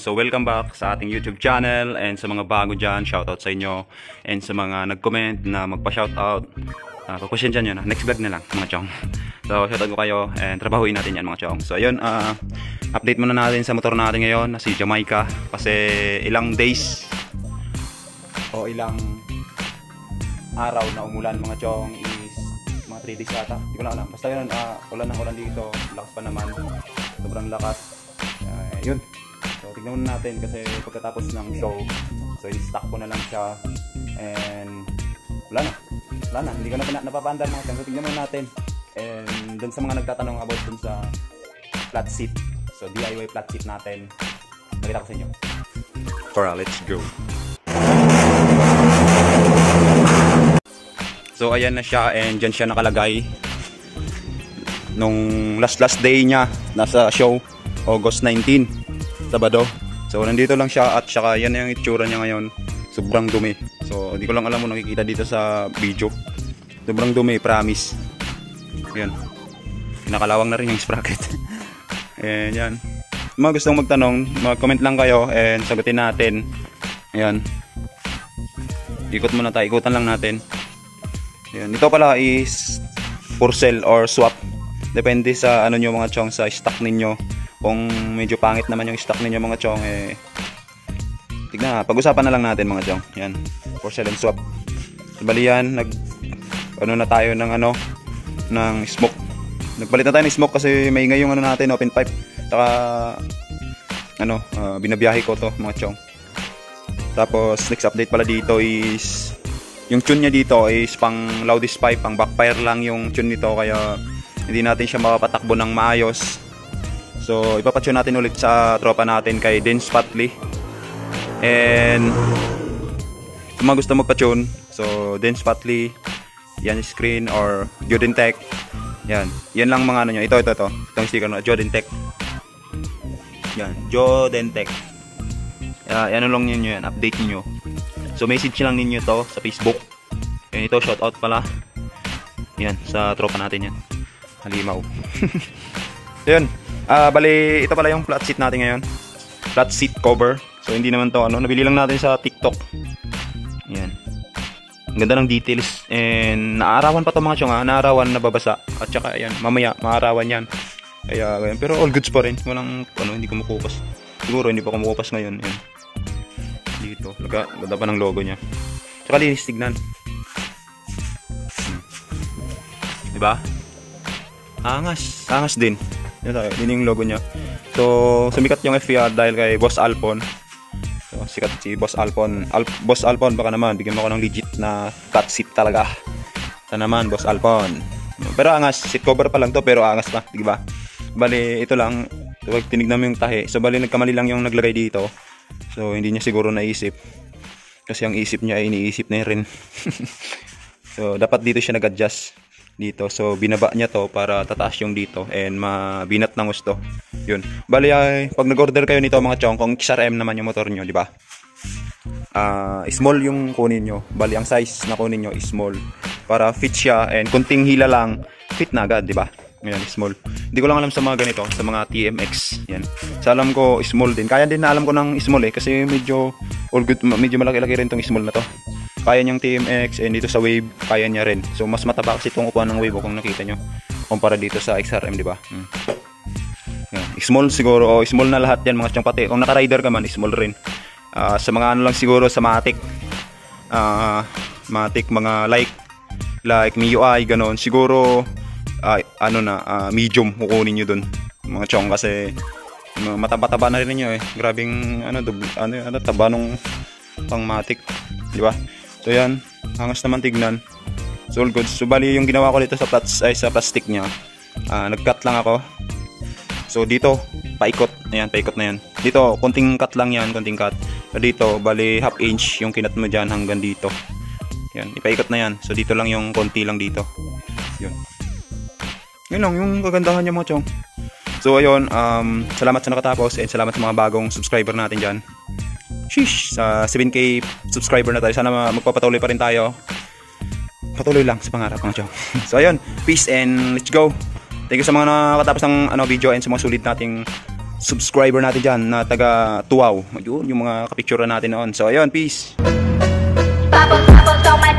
So welcome back sa ating YouTube channel, and sa mga bago dyan, shoutout sa inyo, and sa mga nag-comment na magpa-shoutout, pagpasensya nyo na, next vlog na lang mga chong. So shoutout ko kayo, and trabahuin natin yan mga chong. So ayun, update muna natin sa motor natin ngayon na si Jamaica, kasi ilang days o ilang araw na umulan mga chong, is mga 3 days yata, hindi ko na alam. Basta yun, ulan ng ulan dito, lakas pa naman, sobrang lakas. Yun, so tignan muna natin kasi pagkatapos ng show, so i-stock ko na lang siya, and wala na, hindi ko na napapaandar mga chong. So tignan muna natin, and dun sa mga nagtatanong about dun sa flat seat, so DIY flat seat natin, nakita ko sa inyo. Alright, let's go. So ayan na siya, and dyan siya nakalagay nung last day niya, nasa show August 19, Sabado. So nandito lang siya, at saka yan yung itsura niya ngayon, sobrang dumi. So hindi ko lang alam kung nakikita dito sa video, sobrang dumi, promise. Yan, nakalawang na rin yung sprocket. And yan, mga gustong magtanong, mag-comment lang kayo and sagutin natin. Ayan, ikot muna tayo, ikutan lang natin. Ayan, ito pala is for sale or swap, depende sa ano nyo mga chong, sa stock ninyo. Kung medyo pangit naman yung stock ninyo mga chong, tignan, pag-usapan na lang natin mga chong. Yan, for sale and swap. Bali yan, ano na tayo ng smoke. Nagpalit na tayo ng smoke kasi may ngayong natin, open pipe. Saka binabiyahe ko to mga chong. Tapos next update pala dito is yung tune niya dito is pang loudest pipe, pang backfire lang yung tune nito, kaya hindi natin siya mapapatakbo ng maayos. So ipapatune natin ulit sa tropa natin kay Denz Patli. And kung mga gusto magpa-tune, so Denz Patli, yan screen or Jodentech. Yan lang mga ano nyo. Ito. Itong sticker na Jodentech. Yan, Jodentech. Yan lang ninyo yan, update niyo. So message lang ninyo to sa Facebook. And ito, shoutout pala. Yan, sa tropa natin yan. Halimaw. Yan. Bali, ito pala yung flat seat natin ngayon. Flat seat cover. So hindi naman to nabili lang natin sa TikTok. Yan. Ang ganda ng details, and naarawan pa to mga chong, naarawan, nababasa. At saka ayan, mamaya maarawan yan. Kaya ganyan, pero all goods pa rin. Walang hindi kumukupas. Siguro hindi pa kumukupas ngayon. Yan. Dito, ganda pa ng logo niya. Tsaka linis tignan. Diba? Angas din. Yun yung logo niya. So sumikat yung FPR dahil kay Boss Alpon. So sikat si Boss Alpon. Boss Alpon, baka naman bigyan mo ako ng legit na flat seat talaga. Sana naman Boss Alpon. Pero angas, seat cover pa lang to, pero angas pa, di ba? Bali ito lang, pag tinignan mo yung tahi, so bali nagkamali lang yung naglagay dito. So hindi niya siguro naisip, kasi ang isip niya ay iniisip na rin. So dapat dito siya nag-adjust dito. So binaba niya to para tataas yung dito and mabinat ng gusto. Yun. Bali pag nag-order kayo nito mga chong, kung XRM naman yung motor nyo, di ba? Small yung kunin nyo. Bali ang size na kunin nyo is small para fit siya, and kunting hila lang fit na agad, di ba? Ngayon, small. Hindi ko lang alam sa mga ganito, sa mga TMX. Yan. Sa alam ko small din. Kaya din na alam ko ng small kasi medyo all good, medyo malaki-laki rin tong small na to. Kaya niyang TMX, and dito sa Wave kaya niya rin. So mas mataba kasi itong upuan ng Wave kung nakita nyo kumpara dito sa XRM, di ba? Small siguro, small na lahat yan mga chong, pati kung naka-rider ka man, small rin. Sa mga lang siguro sa Matic, mga like MIUI ganon, siguro medium kukunin nyo dun mga chong, kasi mataba-taba na rin ninyo grabing taba nung pang Matic, di ba? So yan, angas naman tignan. So all good. So bali yung ginawa ko dito sa plastic niya, nag-cut lang ako. So dito paikot, ayan, paikot na yan. Dito konting cut lang yan, konting cut. So dito bali half inch yung kinat mo dyan hanggang dito. Yan, ipaikot na yan. So dito lang yung konti lang dito. Yun. Yun lang yung kagandahan niya mga chong. So ayun, salamat sa nakatapos, and salamat sa mga bagong subscriber natin dyan. Sheesh, sa 7K subscriber na tayo. Sana magpapatuloy pa rin tayo. Patuloy lang sa pangarap mga chong. So ayun, peace and let's go. Thank you sa mga nakatapos ng video, and sa mga sulit nating subscriber natin dyan na taga Tuaw. Yun, yung mga kapicture natin noon. So ayun, peace. Bubbles, bubbles on my